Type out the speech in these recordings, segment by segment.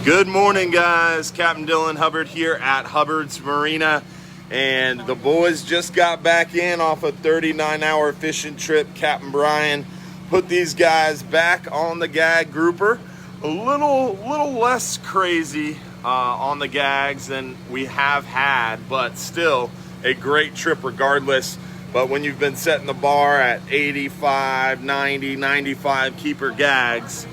Good morning, guys. Captain Dylan Hubbard here at Hubbard's Marina, and the boys just got back in off a 39-hour fishing trip. Captain Brian put these guys back on the gag grouper. A little less crazy on the gags than we have had, but still a great trip regardless. But when you've been setting the bar at 85, 90, 95 keeper gags,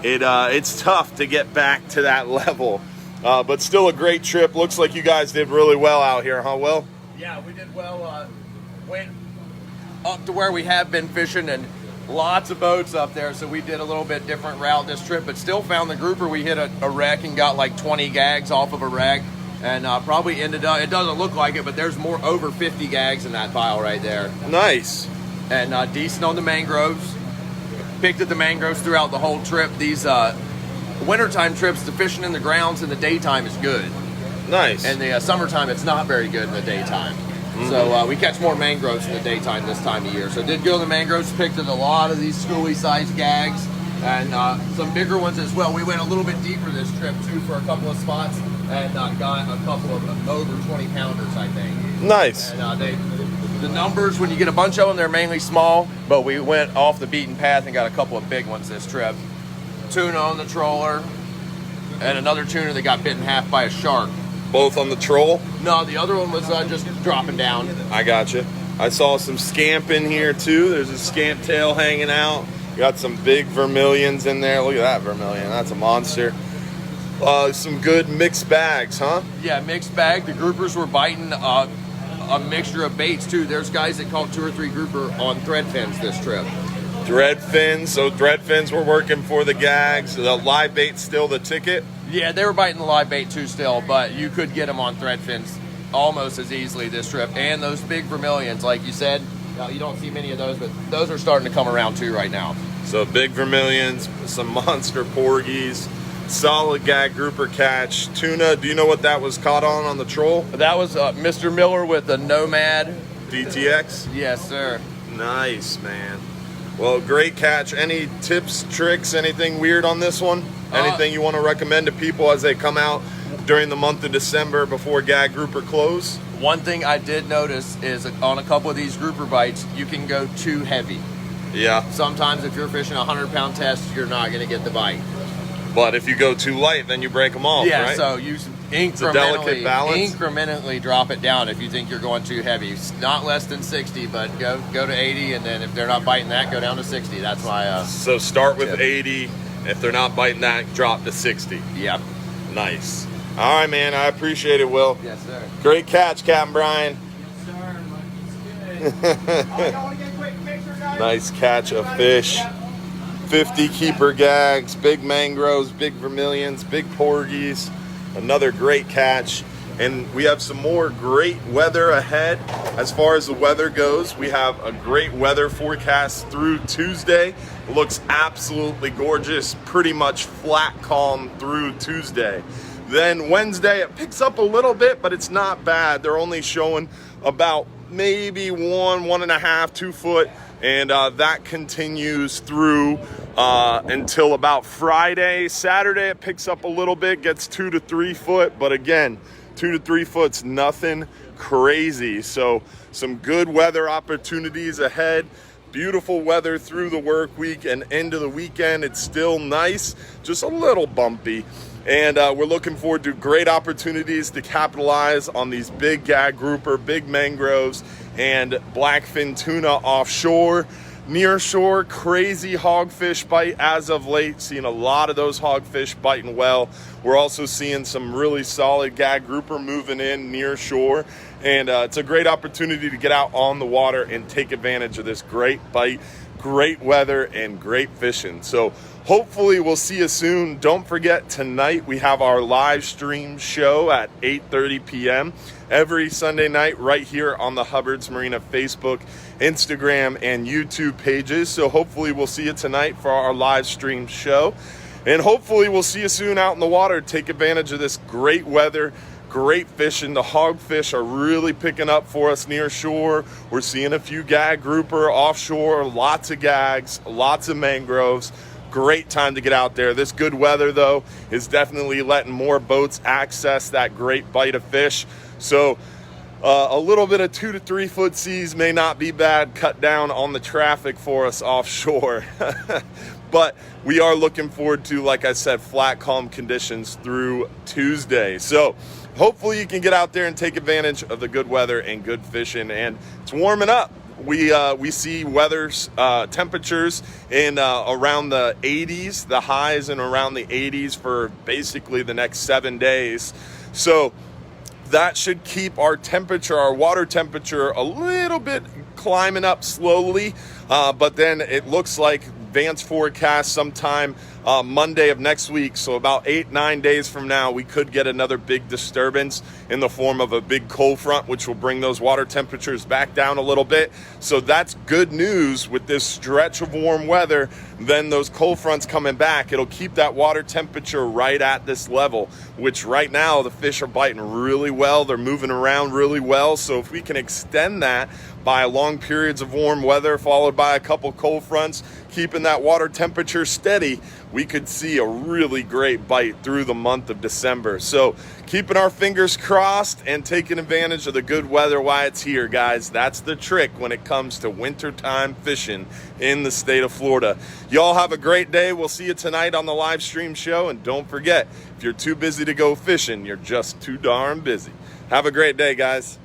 it's tough to get back to that level, but still a great trip. Looks like you guys did really well out here, huh, Will? Yeah, we did well. Went up to where we have been fishing, and lots of boats up there, so we did a little bit different route this trip, but still found the grouper. We hit a wreck and got like 20 gags off of a wreck, and probably ended up, it doesn't look like it, but there's over 50 gags in that pile right there. Nice. And decent on the mangroves. Picked at the mangroves throughout the whole trip. These wintertime trips, the fishing in the grounds in the daytime is good. Nice. And the summertime, it's not very good in the daytime. Mm-hmm. So we catch more mangroves in the daytime this time of year. So did go in the mangroves, picked at a lot of these schoolie-sized gags, and some bigger ones as well. We went a little bit deeper this trip, too, for a couple of spots, and got a couple of over 20-pounders, I think. Nice. And the numbers, when you get a bunch of them, they're mainly small, but we went off the beaten path and got a couple of big ones this trip. Tuna on the troller, and another tuna that got bitten in half by a shark. Both on the troll? No, the other one was just dropping down. I gotcha. I saw some scamp in here too. There's a scamp tail hanging out. Got some big vermilions in there. Look at that vermilion. That's a monster. Some good mixed bags, huh? Yeah, mixed bag. The groupers were biting a mixture of baits too. There's guys that caught 2 or 3 grouper on thread fins this trip. Thread fins. So thread fins were working for the gags. The live bait still the ticket? Yeah, they were biting the live bait too still, but you could get them on thread fins almost as easily this trip. And those big vermilions, like you said, you don't see many of those, but those are starting to come around too right now. So big vermilions, some monster porgies, solid gag grouper catch. Tuna, do you know what that was caught on the troll? That was Mr. Miller with the Nomad DTX? Yes, sir. Nice, man. Well, great catch. Any tips, tricks, anything weird on this one? Anything you want to recommend to people as they come out during the month of December before gag grouper close? One thing I did notice is on a couple of these grouper bites, you can go too heavy. Yeah. Sometimes if you're fishing a 100-pound test, you're not going to get the bite. But if you go too light, then you break them off, yeah, right? So you incrementally drop it down if you think you're going too heavy. Not less than 60, but go to 80, and then if they're not biting that, go down to 60. That's my So start with tip. 80. If they're not biting that, drop to 60. Yep. Nice. All right, man. I appreciate it, Will. Yes, sir. Great catch, Captain Brian. Yes, sir. Nice catch of fish. 50 keeper gags, big mangroves, big vermilions, big porgies. Another great catch. And we have some more great weather ahead. As far as the weather goes, we have a great weather forecast through Tuesday. It looks absolutely gorgeous, pretty much flat calm through Tuesday. Then Wednesday, it picks up a little bit, but it's not bad. They're only showing about maybe 1.5, 2 foot. And that continues through until about Friday. Saturday, it picks up a little bit, gets 2 to 3 foot. But again, 2 to 3 foot's nothing crazy. So some good weather opportunities ahead. Beautiful weather through the work week and into the weekend. It's still nice, just a little bumpy. And we're looking forward to great opportunities to capitalize on these big gag grouper, big mangroves, and blackfin tuna offshore. Near shore, crazy hogfish bite as of late. Seeing a lot of those hogfish biting well. We're also seeing some really solid gag grouper moving in near shore. And it's a great opportunity to get out on the water and take advantage of this great bite, great weather, and great fishing. So hopefully we'll see you soon. Don't forget, tonight we have our live stream show at 8:30 p.m. every Sunday night right here on the Hubbard's Marina Facebook, Instagram, and YouTube pages. So hopefully we'll see you tonight for our live stream show. And hopefully we'll see you soon out in the water. Take advantage of this great weather, great fishing. The hogfish are really picking up for us near shore. We're seeing a few gag grouper offshore, lots of gags, lots of mangroves. great time to get out there. This good weather, though, is definitely letting more boats access that great bite of fish. So a little bit of 2 to 3 foot seas may not be bad. Cut down on the traffic for us offshore. But we are looking forward to, like I said, flat, calm conditions through Tuesday. So hopefully you can get out there and take advantage of the good weather and good fishing. And it's warming up. We see temperatures in around the 80s, the highs in around the 80s for basically the next 7 days. So that should keep our temperature, our water temperature, a little bit climbing up slowly. But then it looks like advanced forecast sometime Monday of next week, so about 8-9 days from now, we could get another big disturbance in the form of a big cold front, which will bring those water temperatures back down a little bit. So that's good news with this stretch of warm weather. Then those cold fronts coming back, it'll keep that water temperature right at this level, which right now the fish are biting really well. They're moving around really well. So if we can extend that by long periods of warm weather followed by a couple cold fronts, keeping that water temperature steady, we could see a really great bite through the month of December. So keeping our fingers crossed and taking advantage of the good weather while it's here, guys. That's the trick when it comes to wintertime fishing in the state of Florida. Y'all have a great day. We'll see you tonight on the live stream show. And don't forget, if you're too busy to go fishing, you're just too darn busy. Have a great day, guys.